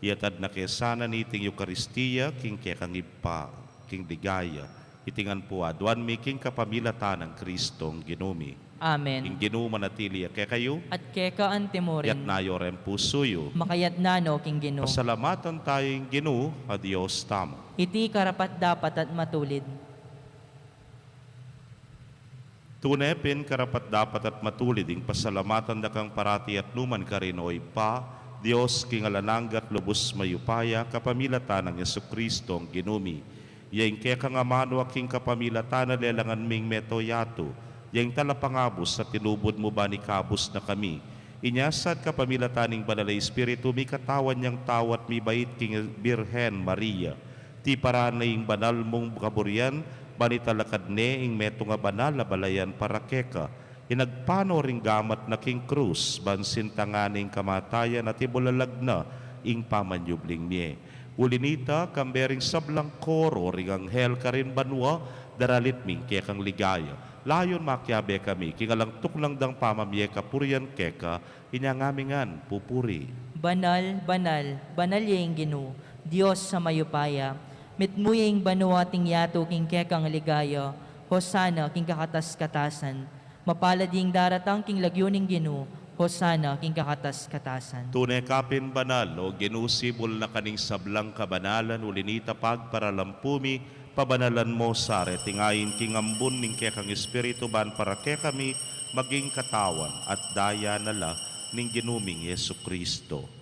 Iatad na kesana niting Eukaristiya, king kekang ipa, king ligaya. Itingan po adwan mi king kapamilatan ng Kristong ginumi. Amen. King ginuma natili kay kayo, At keka antimorin, yat nayorem pusuyo. makayat nano king Gino. Pasalamatan tayong ginu, a Diyos tamo. Iti karapat dapat at matulid. Tunepin karapat dapat at matulid ing pasalamatan da kang parati at numan karinoy pa, Diyos king alananggat lubos mayupaya kapamilatan ng Jesucristo ang ginumi. Yang kekang amano aking kapamilatan na lelangan ming metoyato, yang talapangabos sa tinubod mo ba ni kabos na kami. Inyasad kapamilataning banalay Espiritu, mi katawan niyang tawat mi bait king Birhen Maria. Ti paraning banal mong kaburian, banitalakad ne ing meto nga banal na balayan para keka. Inagpano ring gamat na king krus, bansin tanganing kamatayan at ibulalag na ing pamanyubling niye. Ulinita, kambering sablang koro, ring anghel ka rin banwa, daralit ming kekang ligaya. Layon makyabe kami, kingalang tuklang dang pamamye kapurian keka, inyangamingan pupuri. Banal, banal, banal yung Gino, Diyos sa mayupaya. Mitmuying banwa ting yato king kekang ligaya, Hosana king kakatas-katasan. Mapalading daratang king lagyuning Gino, Hosana king kakatas-katasan. Tunay kapin banal o ginusibol na kaning sablang kabanalan ulinita pagparalampumi pabanalan mo sare tingayin king ambun ning kekang Espiritu ban para ke kami maging katawan at daya nala ning ginuming Jesucristo.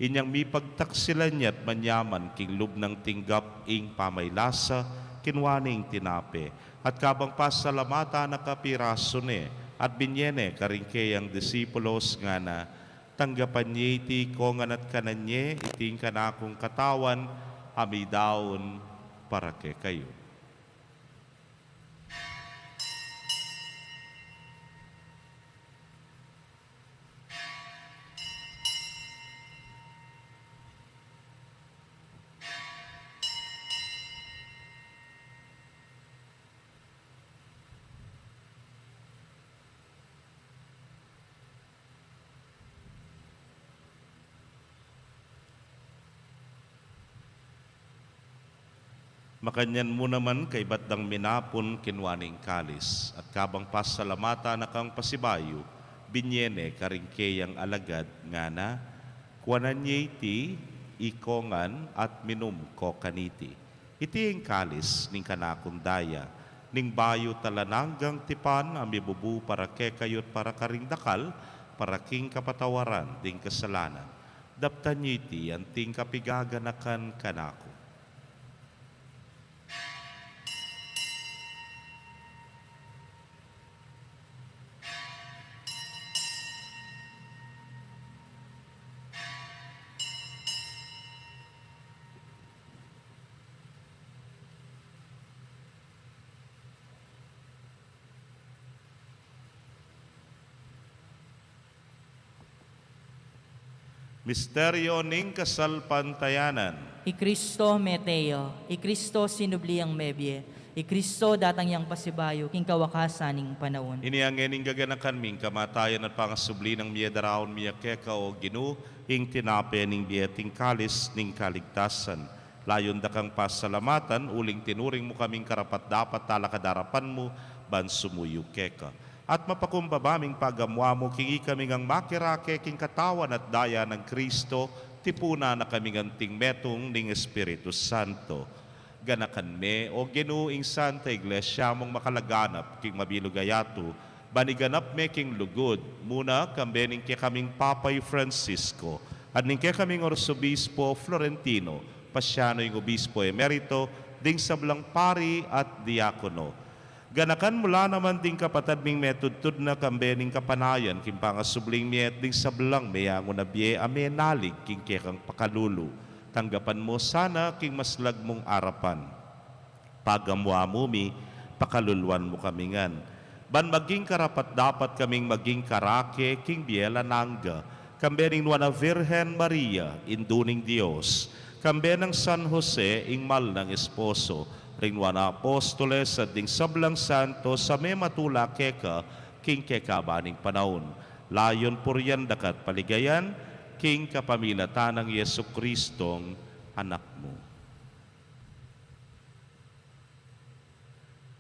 Inyang mi pagtaksilan niya't manyaman king lubnang tinggap ing pamaylasa kinwaning tinape at kabang pasalamata na kapiraso ne at binyene karingke ang disipulos nga na tanggapan niya iti kongan at kananye iting kanakong katawan amidaon para ke kayo. Makanyan mo naman kay batdang minapon kinwaning kalis at kabang pasalamata na kang pasibayo, binyene karingkeyang alagad nga na, kuwanan niya iti, ikongan at minum ko kaniti. Iti ang kalis ning kanakundaya, ning bayo talananggang tipan amibubu para kekayot para karingdakal, para king kapatawaran ding kasalanan. Daptan niya iti anting kapigaganakan kanako. Misteryo ning kasalpantayanan. I Kristo meteo, I Kristo sinubli ang mebye, I Kristo datang yang pasibayo, king kawakasaning panahon. Iniangin gaganakan ming kamatayan at pangasubli ng miyadaraon miya keka o ginu, ing tinape ning biyating kalis ning kaligtasan. Layon da kang pasalamatan, uling tinuring mo kaming karapat dapat talakadarapan mo, ban sumuyo keka. At mapakumbabaming pagamwa mo, kingi kaming ang makirake king katawan at daya ng Kristo, tipuna na kaming anting metong ning Espiritu Santo. Ganakan me o ginuing Santa Iglesia mong makalaganap king mabilugayato, baniganap me king lugod, muna kambening kaya kaming Papay Francisco, at ning kaya kaming Orsobispo Florentino, pasyano yung Obispo Emerito, ding sablang pari at diakono. Ganakan mula naman ding kapatad ming metudtud na kambening kapanayan, kimpangasubling miet ding sablang mayango na biye ame nalig king kekang pakalulu. Tanggapan mo sana king maslag mong arapan. Pagamwa mumi, pakaluluan mo kamingan. Ban maging karapat dapat kaming maging karake king biela nangga. Kambening nuana Virgen Maria, induning Dios. Kambenang San Jose, ingmal ng esposo. Ringwa na apostoles at ding sablang santo sa may matula keka, king kekabaning panahon. Layon puryan dakat paligayan, king kapamilatan ng Yesu Kristong anak mo.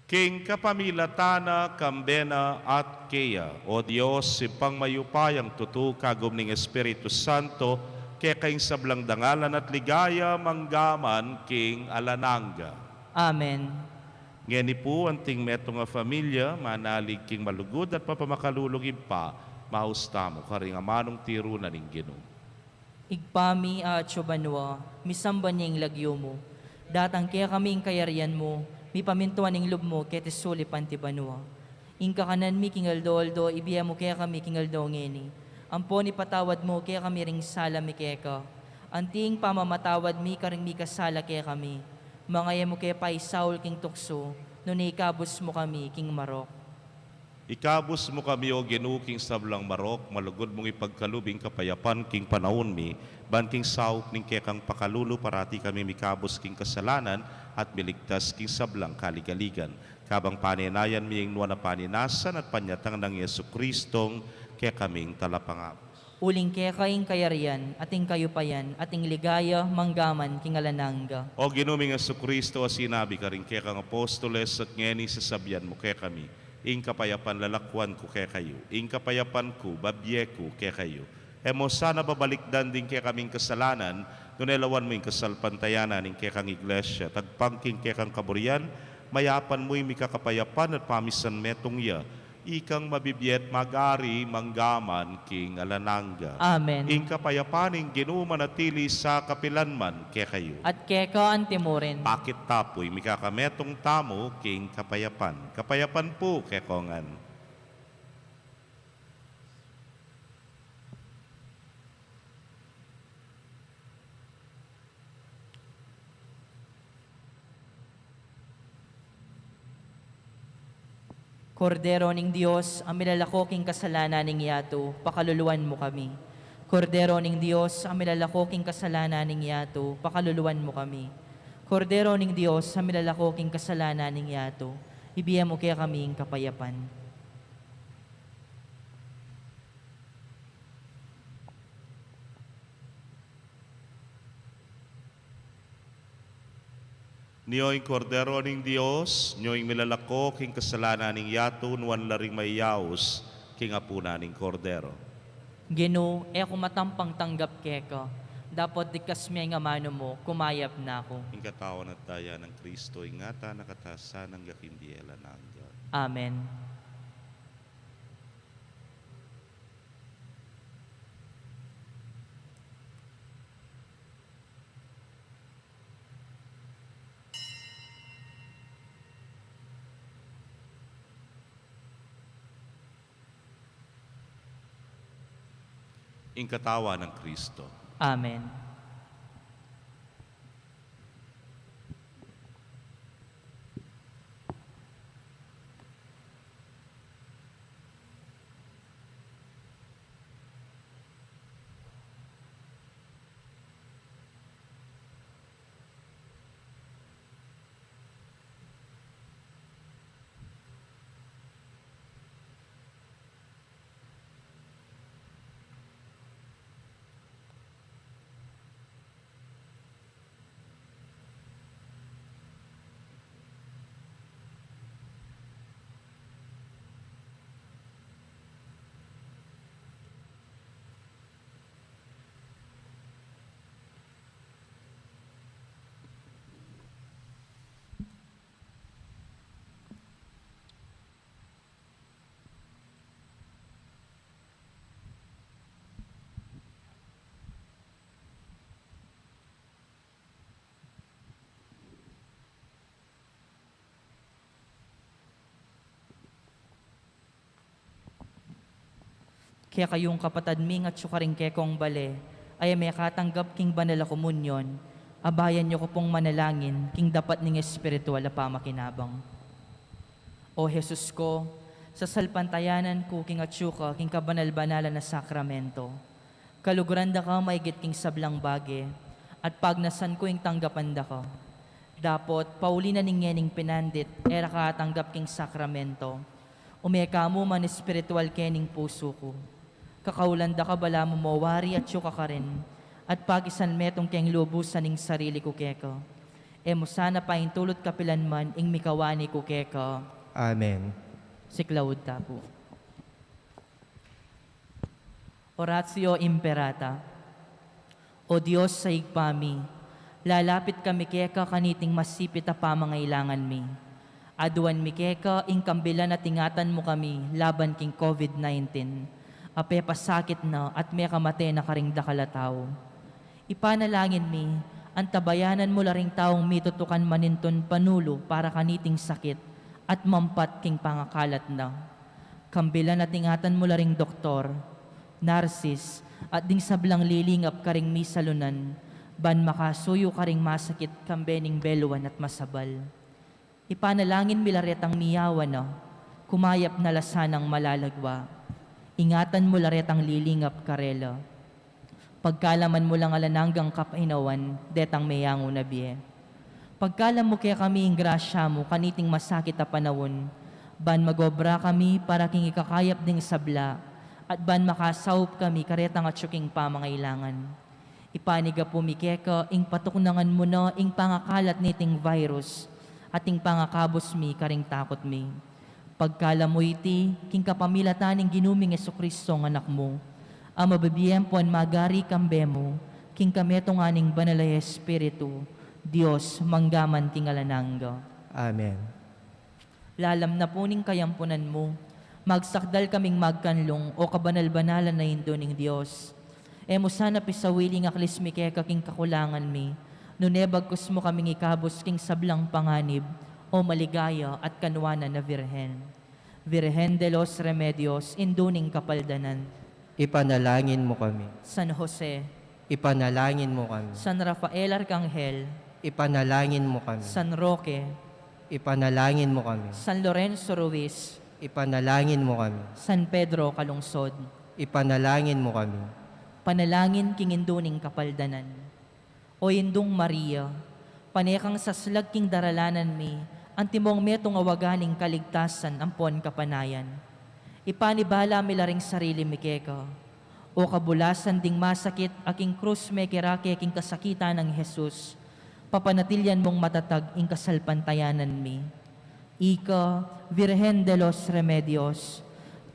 King kapamilatana, kambena at keya, o Diyos, si pangmayupayang tutu kagum ning Espiritu Santo, kekaing sablang dangalan at ligaya manggaman king alananga. Amen. Ngeni po anting meto nga familia, manalig king malugod at papamakalulugin pa, mahusta mo karing amanong tiro na ning Ginoo. Igpami at Chobanwa, misamba niyang lagyo mo. Datang kaya kaming kayarian mo, mi pamintuan ning lub mo, kete suli pantibanwa. Ingka kanan mi kingaldo-aldo, ibiya mo kaya kami kingaldo ngeni. Ampo ni patawad mo, kaya kami ring sala mi kaya ka. Anting pamamatawad mi karing mi kasala kaya kami. Mga mo kaya pa'y Saul king tukso, no ikabos mo kami king Marok. Ikabos mo kami o Ginoo king sablang Marok, malugod mong ipagkalubing kapayapan king panahon mi, ban king sauk ning kekang pakalulu parati kami mikabos king kasalanan at miligtas king sablang kaligaligan. Kabang paninayan mi ing nuwa na paninasan at panyatang ng Yesu Kristong kaya kaming talapangap. Uling kaya kaing kayarian, ating kayupayan, ating ligaya, manggaman, kingalananga. O ginuming Yesu Kristo, sinabi ka rin kaya kang apostoles at ngeni sasabihan mo kaya kami, ing kapayapan lalakwan ko kaya kayo, ing kapayapan ko, babye ko kaya kayo. Emo sana babalikdan din kaya kaming kasalanan, nunelawan mo yung kasalpantayanan ing kaya kang iglesia, tagpangking kaya kang kaburian, mayapan mo yung mikakapayapan at pamisan metong ya, ikang mabibiyet magari manggaman king alananga. Amen. Ing kapayapaning Ginoo manatili sa kapilanman kaya kayo. At keka ang timurin. Bakit tapoy mikakametong tamo king kapayapan. Kapayapan po kekongan. Kordero ning Diyos, ang milalakoking kasalanan ning yato, pakaluluan mo kami. Kordero ning Diyos, ang milalakoking kasalanan ning yato, pakaluluan mo kami. Kordero ning Diyos, ang milalakoking kasalanan ning yato, ibigyan mo kaya kaming kapayapan. Niyo'y kordero ning Dios, niyo'y milalako king kasalanan ning yato, nuwan laring may yaos, king apuna ning kordero. Gino, ako matampang tanggap keka. Dapat dikas may nga mano mo, kumayap na ako. Ing katawan at daya ng Kristo, ingata nakatasan ng gakimbiela nangga. Amen. Ing katawa ng Kristo. Amen. Kaya kayong kapatad ming at syukaring kekong bale, ay may katanggap king banala komunyon, abayan niyo ko pong manalangin, king dapat ning espiritual na pamakinabang. O Jesus ko, sa salpantayanan ko king atsyuka, king kabanal-banalan na sakramento, kaluguranda ka maigit king sablang bage, at pagnasan ko ing tanggapan da ka. Dapot, pauli na ningyening pinandit, era ka tanggap king sakramento, umeka mo man espiritual kening puso ko. Kakaulanda ka bala mo mawari at syuka ka rin, at pagisan metong keng lubusan ing sarili ko keka. E mo sana pa tulot kapilan man ing mikawani ko keka. Amen. Si Claude Tapo. Oratio Imperata. O Diyos sa igpami, lalapit kami keka kaniting masipit a pamangailangan mi. Aduan mi keka ing kambilan at ingatan mo kami laban king COVID-19. Ape pasakit na at may kamate na karing dakalataw. Ipanalangin mi, ang tabayanan mo laring taong mitutukan maninton panulo para kaniting sakit at mampat king pangakalat na. Kambilan at ingatan mo laring doktor, narsis, at ding sablang lilingap karing misalunan, ban makasuyo karing masakit kambening beluan at masabal. Ipanalangin milaretang miyawan na, kumayap na lasanang malalagwa. Ingatan mo laretang lilingap karela. Pagkalaman mo lang alananggang kapainawan, detang mayango na biye. Pagkalam mo kaya kami ing grasya mo, kaniting masakit a panawon, ban magobra kami para king ikakayap ding sabla, at ban makasaup kami karetang at syuking pamangailangan. Ipaniga pumikeka, ing patuknangan mo na ing pangakalat niting virus, at ing pangakabos mi karing takot mi. Pagkala mo iti, king kapamilataning ginuming Jesucristo ng anak mo, ang mabibiyempuan magari kambe mo, king kametong aning banalay Espiritu, Diyos manggaman king alanangga. Amen. Lalam na puning kayampunan mo, magsakdal kaming magkanlong o kabanal-banalan na indo ning Diyos. E mo sana pisawiling aklis mi keka king kakulangan mi, nunebagkus mo kaming ikabos king sablang panganib, o maligaya at kanwana na Virhen. Virhen de los Remedios, induning kapaldanan. Ipanalangin mo kami. San Jose, Ipanalangin mo kami. San Rafael Arcangel, Ipanalangin mo kami. San Roque, Ipanalangin mo kami. San Lorenzo Ruiz, Ipanalangin mo kami. San Pedro Calungsod, Ipanalangin mo kami. panalangin king induning kapaldanan. O indung Maria, panekang saslag king daralanan mi, ang timong metong awaganing kaligtasan ampon kapanayan. Ipanibala mi laring sarili mi keka, o kabulasan ding masakit aking krus me kirake king kasakitan ng Jesus, papanatilyan mong matatag ing kasalpantayanan mi. Ika, Virhen de los Remedios,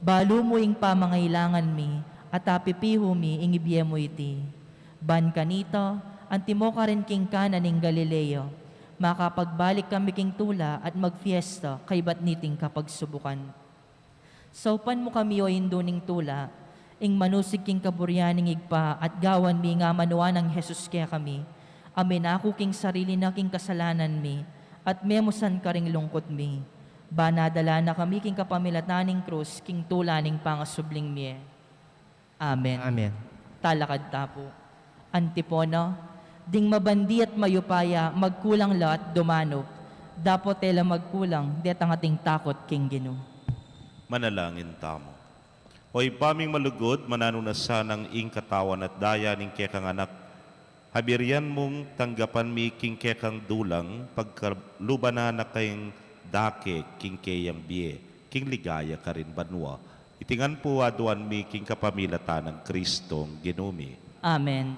balo mo ing pamangailangan mi, at apipiho mi ing ibiyemo iti. Ban kanita, antimo ka rin king kanan ing Galileo, makapagbalik kami king tula at magfiesta kay batniting kapagsubukan. Saupan mo kami o induning tula, ing manusig king kaburyaning igpa at gawan mi nga manuan ng Jesus kaya kami, amin ako king sarili na king kasalanan mi, at memusan ka ring lungkot mi. Banadala na kami king kapamilataning krus, king tula ning pangasubling mi. Amen. Amen. Talakad tapo. Antipona, ding mabandi at mayupaya, magkulang lahat dumanop. Dapat tela magkulang, detang ating takot king Ginoo. Manalangin tamo. Hoy paming malugod, mananunasan ng ing katawan at daya ning kekang anak. Habirian mong tanggapan mi king kekang dulang, pagkalubana na kayong dake king kayang biye, king ligaya ka rin banwa. Itingan po aduan mi king kapamilatan ng Kristong ginumi. Amen.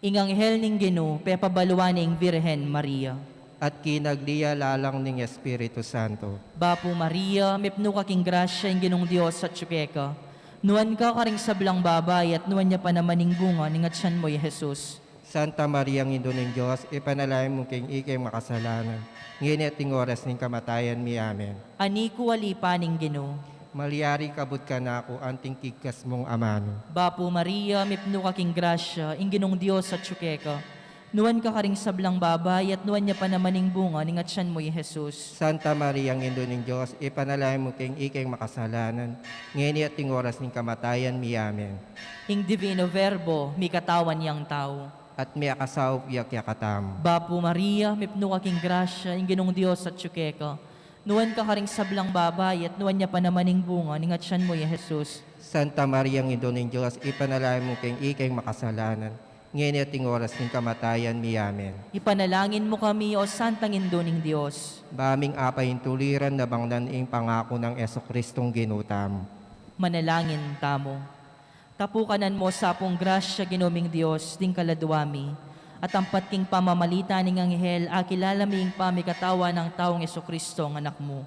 Inganghel ning Ginoo, pepabaluan ning Virhen Maria. At kinagdiya lalang ning Espiritu Santo. Bapo Maria, mipno ka king grasya ing Ginong Dios at syukeka. Nuan ka karing sablang babay at nuan niya pa naman ning bunga ning atsan mo, Jesus. Santa Maria, ang Ino ng Diyos, ipanalangin mo king ikay makasalanan. Ngayon at ting oras ning kamatayan mi. Amen. Ani ko walipa ning Ginoo. Malyari kabut ka na ako, anting kigkas mong amano. Bapo Maria, mipno ka king grasya ing Ginong Dios at syukeka. Nuwan ka karing sablang babay, at nuwan niya pa namaning bunga, ningatsan mo Jesus. Santa Maria, ang Ino ng Diyos, ipanalangin mo king iking makasalanan, ngayon at ting oras ng kamatayan mi. Amen. Ing divino verbo, mi katawan yang tao. At mi akasaw piyak yakatam. Bapo Maria, mipno kaking grasya, ing ginong Diyos at syukeka. Nuwan ka karing sablang babay, at nuwan niya pa namaning bunga, ningatsan mo Jesus. Santa Maria, ang Ino ng Diyos, ipanalangin mo king iking makasalanan, ngayon at ting oras ng kamatayan mi. Amen. Ipanalangin mo kami, o Santang Indo ning Diyos. Baming apayin tuliran na bangnan ing pangako ng Esokristong ginutam. Manalangin tamo. Tapukanan mo sa apong grasya ginoming Diyos, ding kaladwami, at ang patking pamamalita ning anghel, akilala mi ing pamikatawa ng taong Esokristo ang anak mo.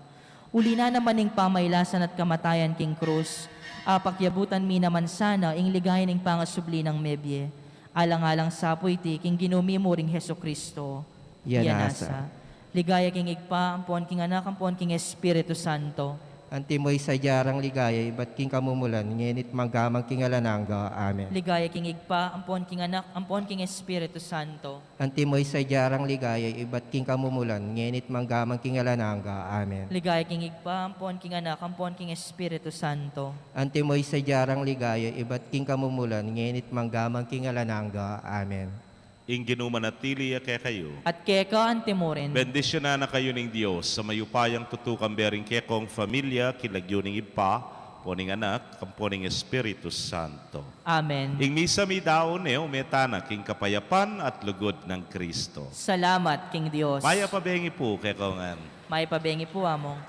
Uli na naman ing pamaylasan at kamatayan king krus, apakyabutan mi naman sana ing ligay ning pangasubli ng mebye. Alang-alang sapoy ti king ginumi mo ring Hesukristo. Yanasa. Ligaya king igpa, ampon king anak, ampon king Espiritu Santo. Antimoy sa jarang ligaya, ba't king kamumulan, ngenit manggamang king alananga. Amen. Ligaya king igpa, ampon king anak, ampon king Espiritu Santo. Antimoy sa jarang ligaya, ba't king kamumulan, ngenit manggamang king alananga. Amen. Ligaya king igpa, ampon king anak, ampon king Espiritu Santo. Antimoy sa jarang ligaya, ba't king kamumulan, ngenit manggamang king alananga. Amen. Ing ginumanatili kay kayo. At keka antimorin. Bendisyonan na kayo ng Diyos sa mayupayang tutukang bering kekong familia, kilagyo ning ipa, poning anak, kamponing Espiritu Santo. Amen. Ing misa mi daon umetana king kapayapan at lugod ng Kristo. Salamat king Dios. Maya pabengi po kekongan. May pabengi po among.